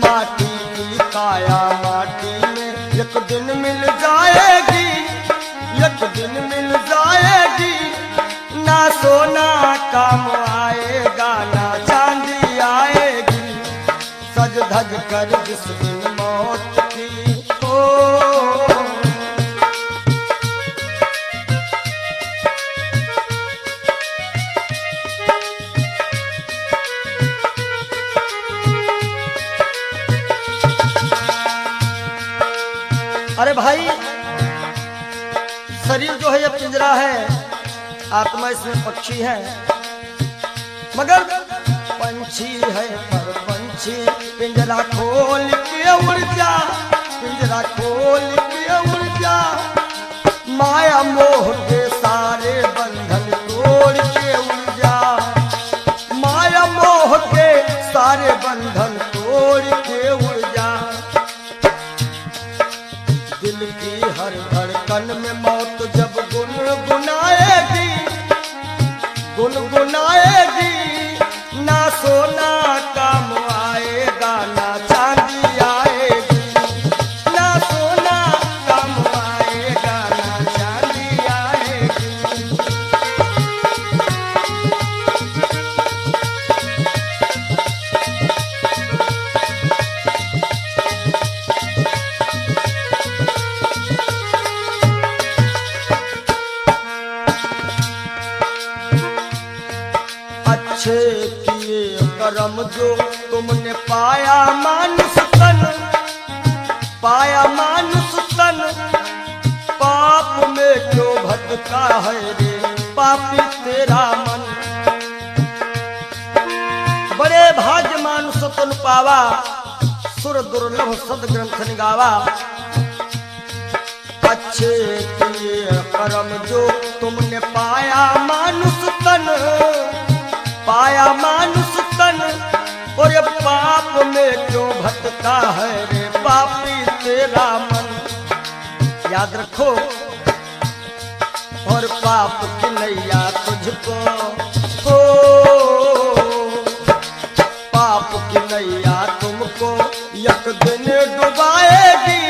माटी की काया माटी में एक दिन मिल जाएगी, एक दिन मिल जाएगी, ना सोना काम आएगा ना चांदी आएगी। सज धज कर जिस दिन मौत की हो। अरे भाई शरीर जो है ये पिंजरा है, आत्मा इसमें पक्षी है, मगर पंछी है पर पंछी पिंजरा खोल के उड़ जा, पिंजरा खोल के उड़ जा, माया मोह के सारे बंधन तोड़ के उड़ जा, माया मोह के सारे बंधन तोड़ के उड़ जा। दिल की हर धड़कन में मौत जब गुनगुनाएगी, गुनगुनाएगी, ना सोना काम आएगा ना चांदी आएगी, ना सोना काम आएगा ना चांदी आएगी। अच्छे किए कर्म जो तुमने पाया मानुष तन, पाया मानुष तन, पाप में क्यों भटका है रे पापी तेरा मन। सुतन पावा, सुर दुर्लभ सद ग्रंथ निगावा। अच्छे किए कर्म जो तुमने पाया मानुष तन, पाया मानुष तन, और ये पाप में क्यों भटका है रे पापी तेरा मन। याद रखो, और पाप की नैया तुझको हो, पाप की नैया तुमको एक दिन डुबाएगी,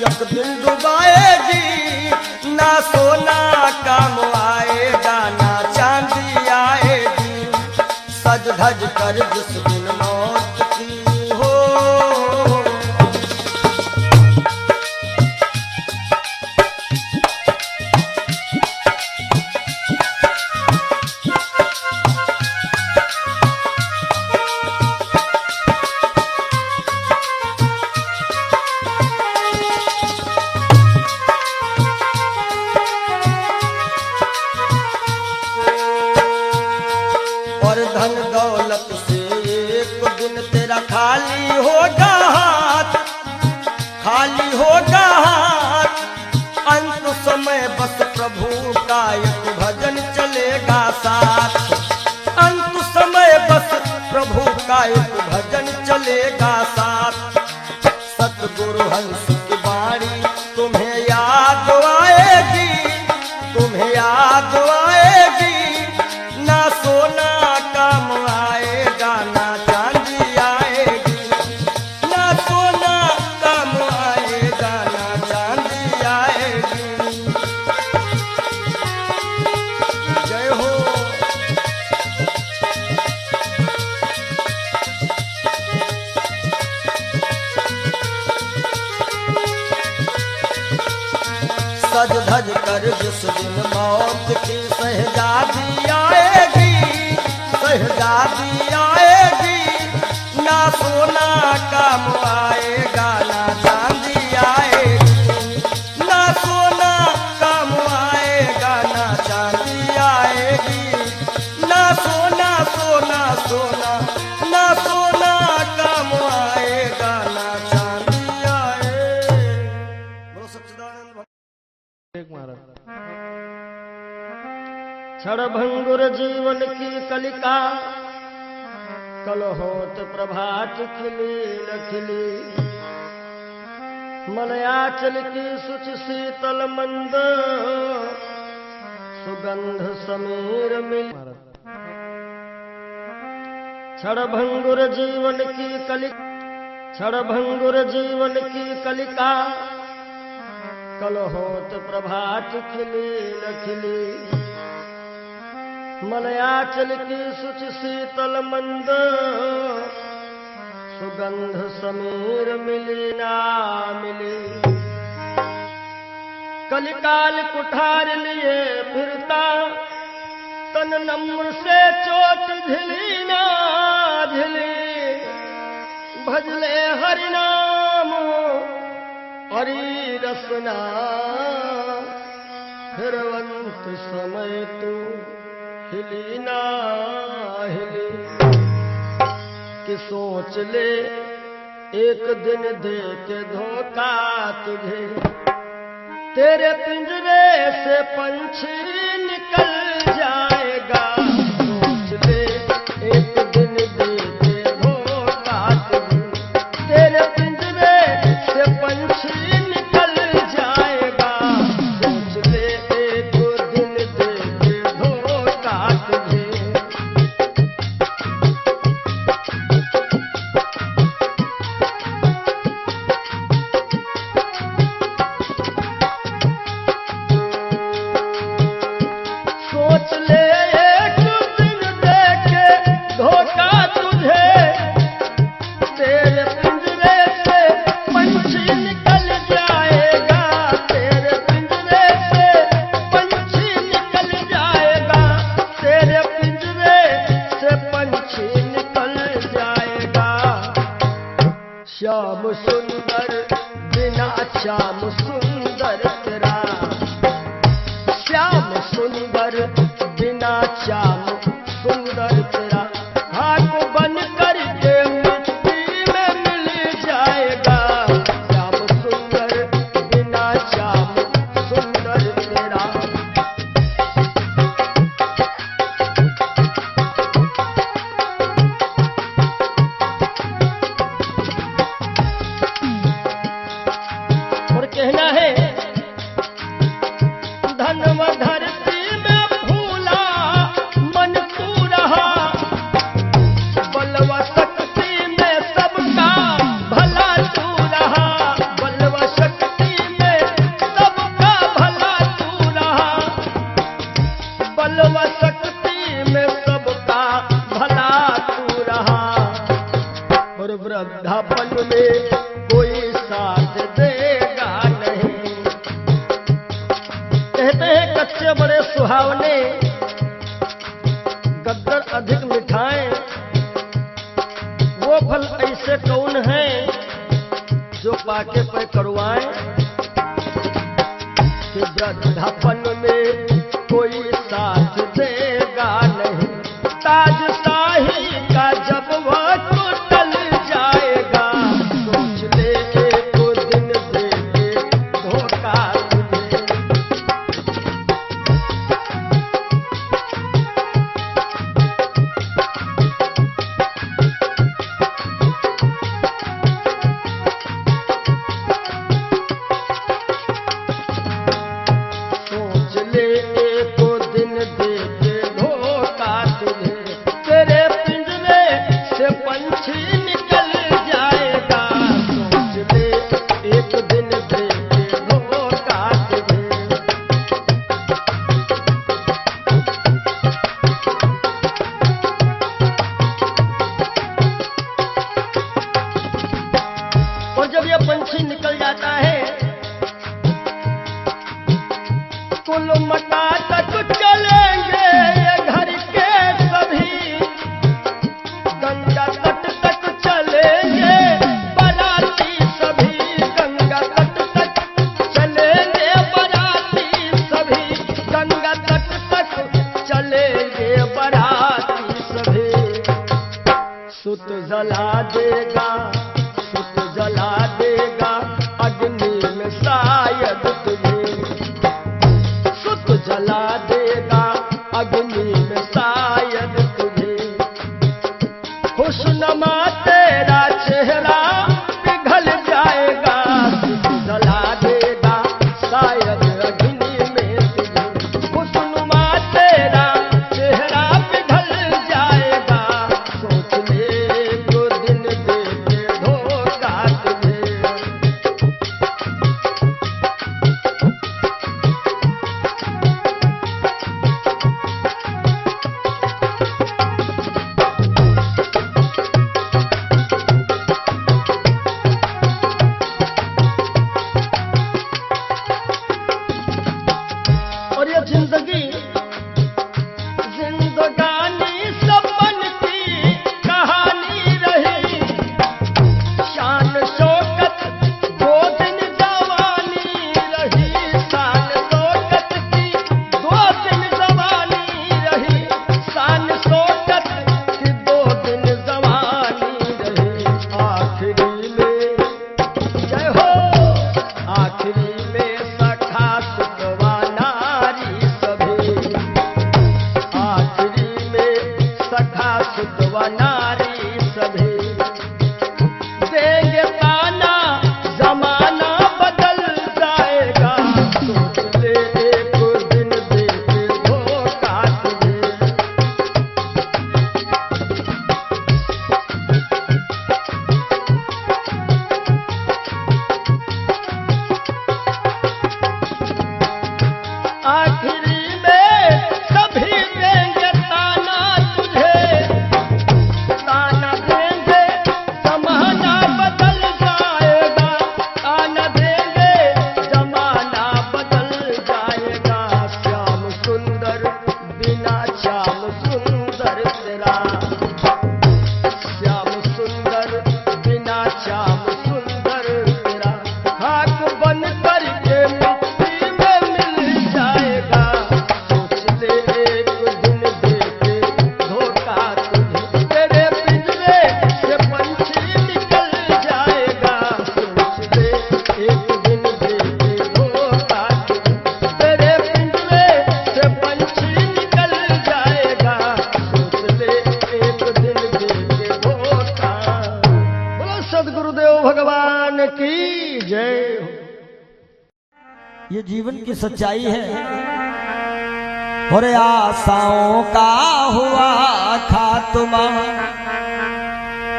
एक दिन डुबाएगी। ना सोना काम आएगा, ना चांदी आएगी। सज धज कर जिस दिन मौत की हो, धन दौलत से एक दिन तेरा खाली होगा हाथ, खाली होगा हाथ। अंत समय बस प्रभु का एक भजन चलेगा साथ, अंत समय बस प्रभु का एक भजन चलेगा साथ। सतगुरु हंस की बाणी तुम्हें याद आएगी, तुम्हें याद आएगी। ना सोना काम आएगा, ना चांदी आएगी। ना सोना काम आएगा, ना चांदी आएगी। जय हो। सज धज कर जिस दिन मौत की शहजादी आएगी, शहजादी आएगी। ना सोना काम आएगा, ना चांदी आएगी। ना सोना काम आएगा, ना चांदी आएगी। ना सोना सोना सोना, ना सोना काम आएगा, ना चांदी आएगी। बोलो सच्चिदानंद क्षणभंगुर जीवन की कलिका, कल होत प्रभात खिली न खिली। मलयाचल की सुच शीतल मंद, सुगंध समीर मिल। क्षणभंगुर जीवन की कलिका, क्षणभंगुर जीवन की कलिका, कल होत प्रभात खिली न खिली। मलयाचल की सुच शीतल मंद, सुगंध समीर मिली ना मिली। कलिकाल कुठार लिए फिरता, तन नम्र से चोट झिली ना झिली। भजले हरि नाम हरि रसना, फिरवंत समय तू हिली ना हिली। कि सोच ले एक दिन दे के धोखा तुझे, तेरे पिंजरे से पंछी निकल जाएगा। सोच ले एक दिन दे के धोखा तुझे, तेरे पिंजरे से पंछी निकल जाएगा। सोच ले एक दिन दे के धोखा तुझे। सोच ले एक दिन दे के धोखा तुझे, तेरे पिंजरे से पंछी निकल जाएगा। तेरे पिंजरे से पंछी निकल जाएगा। तेरे पिंजरे से पंछी निकल जाएगा। श्याम सुंदर बिना श्याम सुंदर तेरा, श्याम सुंदर बिना श्याम सुंदर तेरा। खाक बन कर के वृद्धापन में कोई साथ देगा नहीं। कहते हैं कच्चे बड़े सुहावने, गद्दर अधिक मिठाएं, वो फल ऐसे कौन है जो पाके पे करुआएं। कि वृद्धापन में कोई साथ देगा नहीं, ताज शाही का जब वक्त टल जाएगा, सोच ले एक दिन देंगे धोखा तुझे। सोच ले एक दिन देंगे धोखा तुझे, तेरे पिंजरे से पंछी निकल जाएगा, सोच ले एक दिन देंगे धोखा तुझे। और जब यह पंछी निकल जाता है, कुल मटा तक चलेंगे ये घर के सभी, गंगा तट तक चलेंगे बाराती सभी, गंगा तट तक चलेंगे बाराती सभी, गंगा तट तक चलेंगे बाराती सभी। सुत जला देगा, सुत जला देगा अग्नि में शायद तुझे, सुत जला देगा अग्नि में शायद तुझे। खुशनुमा तेरा चेहरा पिघल जाएगा, सुत जला देगा शायद अग्नि में तुझे। खुशनुमा तेरा चेहरा पिघल जाएगा, सोच ले एक दिन देंगे धोखा तुझे। और ये जिंदगी जिंदगानी सपन की कहानी रही, शान शौकत दो दिन जवानी रही, शान शौकत की दो दिन जवानी रही, शान शौकत की दो दिन जवानी रही। आखिरी में जय हो, आखिरी में सखा सुतवा नारी सभी, आखिरी में सखा सुतवा नारी सभी। देंगे ताना जमाना बदल जाएगा, सोच ले एक दिन देंगे धोखा तुझे। आखिरी में सभी देंगे ताना तुझे, ताना देंगे जमाना बदल जाएगा, ताना देंगे जमाना बदल जाएगा। श्याम सुंदर बिना श्याम सुंदर तेरा, श्याम सुंदर बिना श्याम सुंदर तेरा, खाक बन करके मिट्टी में मिल जाएगा, सोच ले एक दिन देंगे धोखा तुझे। तेरे पिंजरे से पंछी निकल जाएगा, सोच ले एक दिन देंगे धोखा तुझे। तेरे पिंजरे से पंछी निकल जाएगा, सोच ले एक दिन देंगे धोखा। बोलो सद्गुरुदेव भगवान की जय हो। ये जीवन की सच्चाई है। और आशाओं का हुआ खात्मा।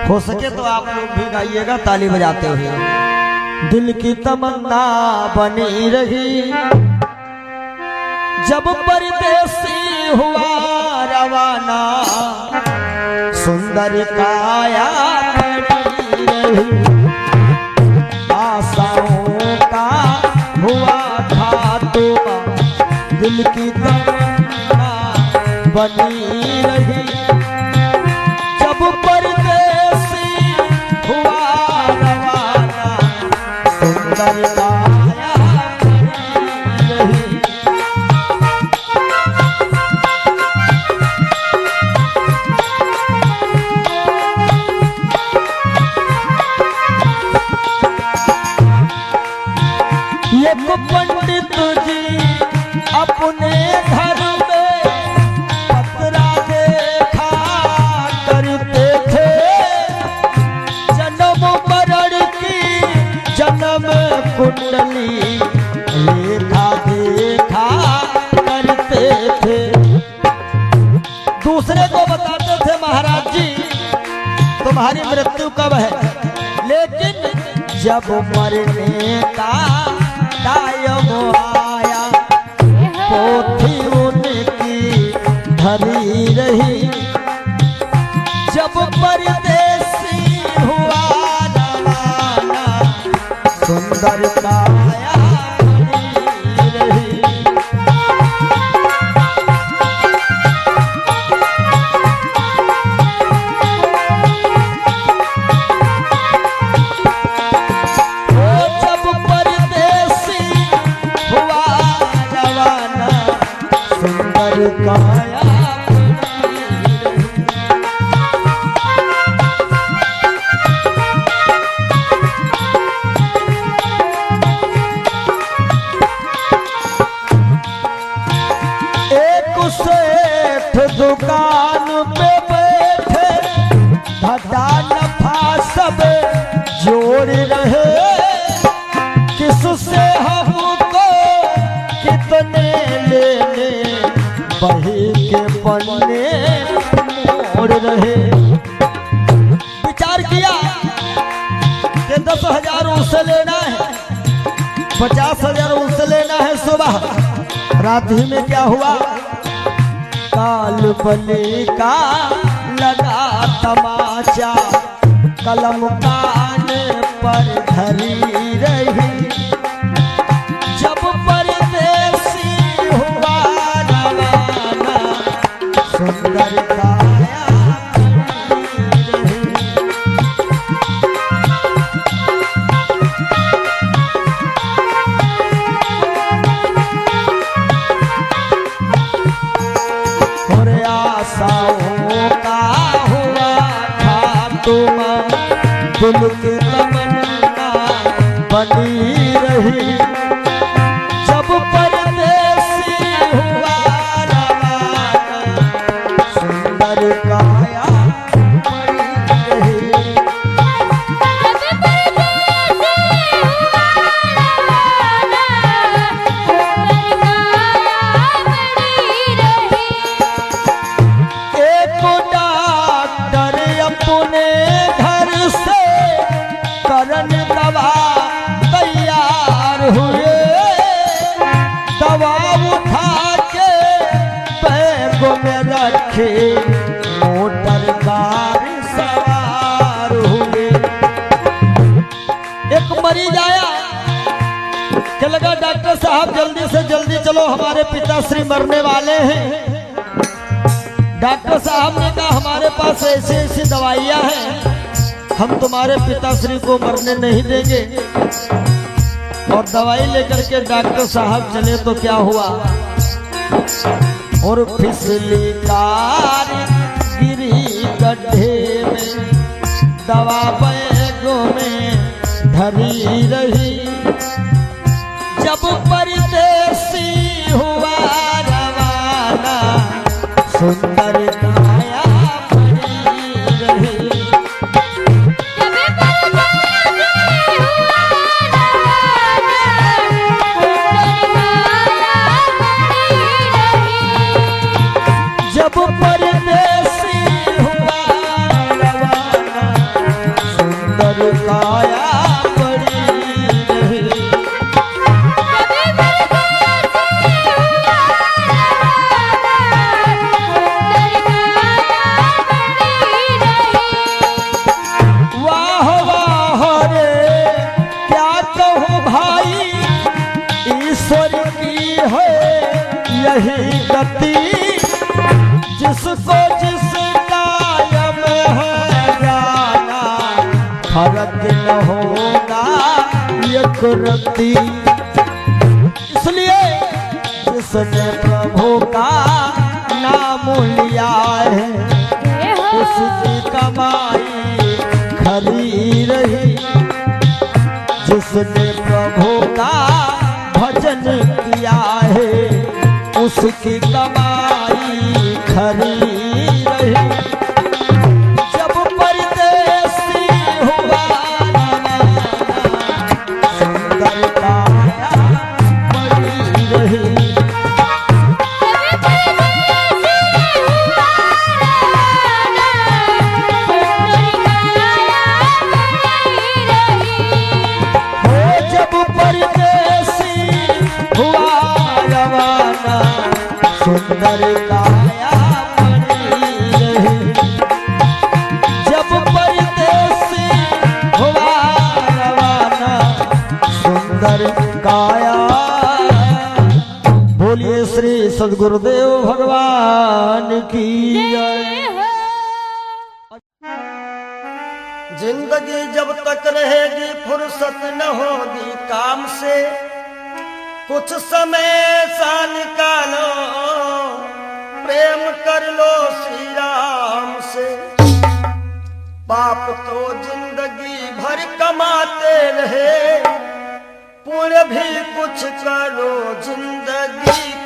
हो सके तो आप लोग भी गाइएगा ताली बजाते हुए। दिल की तमन्ना बनी रही जब परदेसी हुआ रवाना, सुंदर काया खड़ी रही। रही। आशाओं का हुआ था तोबा, दिल की तमन्ना बनी रही। जब परदेसी हुआ रवाना, सुंदर काया बनी रही। एक पंडित जी अपने घर में पतरा देखा करते थे, जन्म मरण की जन्म कुंडली लेखा देखा करते थे। दूसरे को बताते थे महाराज जी तुम्हारी मृत्यु कब है, लेकिन जब मरने का टाइम आया पोथी उनकी धरी रही। जब परदेसी हुआ रवाना, सुंदर काया बनी रही। काया एक सेठ दुकान पे बैठे, घाटा नफा सब जोड़ रहे। किससे हमको कितने लेने, बही के पन्ने मोड़ रहे। विचार किया कि 10,000 उससे लेना है, 50,000 उससे लेना है। सुबह रात ही में क्या हुआ, काल बली का लगा तमाचा, कलम कान पर धरी रही। जब परदेसी हुआ रवाना, सुंदर काया बनी रही। और आशाओं का हुआ था तुम, दिल की तमन्ना बनी रही। जब परदेसी हुआ रवाना, सुंदर काया बनी रही। एक डॉक्टर अपने घर से करन दवा तैयार हुए। दवा उठा के बैग में रखे, मोटर कार सवार हुए। एक मरीज आया कि लगा डॉक्टर साहब जल्दी से जल्दी चलो, हमारे पिताश्री मरने वाले हैं। डॉक्टर साहब ने कहा हमारे पास ऐसी ऐसी दवाइयां हैं, हम तुम्हारे पिताश्री को मरने नहीं देंगे। और दवाई लेकर के डॉक्टर साहब चले तो क्या हुआ, और फिसली कार गिरी गड्ढे में, दवा बैगों में धरी रही। जब परदेसी हुआ रवाना, सुंदर काया बनी रही। जब परदेसी हुआ रवाना, सुंदर काया बनी रही गति, जिसको जिसका यम है जाना, फर्क न होगा एक रत्ती। इसलिए जिसने प्रभु का नाम लिया है, उसकी कमाई खरी रही। जिसने प्रभु का भजन किया है, उसकी कमाई खरी रही। जब परदेसी हुआ सुंदर काया बड़ी रही। सुंदर काया बनी रही। जब परदेसी हुआ रवाना, सुंदर काया। बोलिए श्री सद्गुरुदेव भगवान की जय। जिंदगी जब तक रहेगी फुर्सत न होगी काम से, कुछ समय सा निकालो प्रेम कर लो श्री राम से। पाप तो जिंदगी भर कमाते रहे, पुण्य भी कुछ करो जिंदगी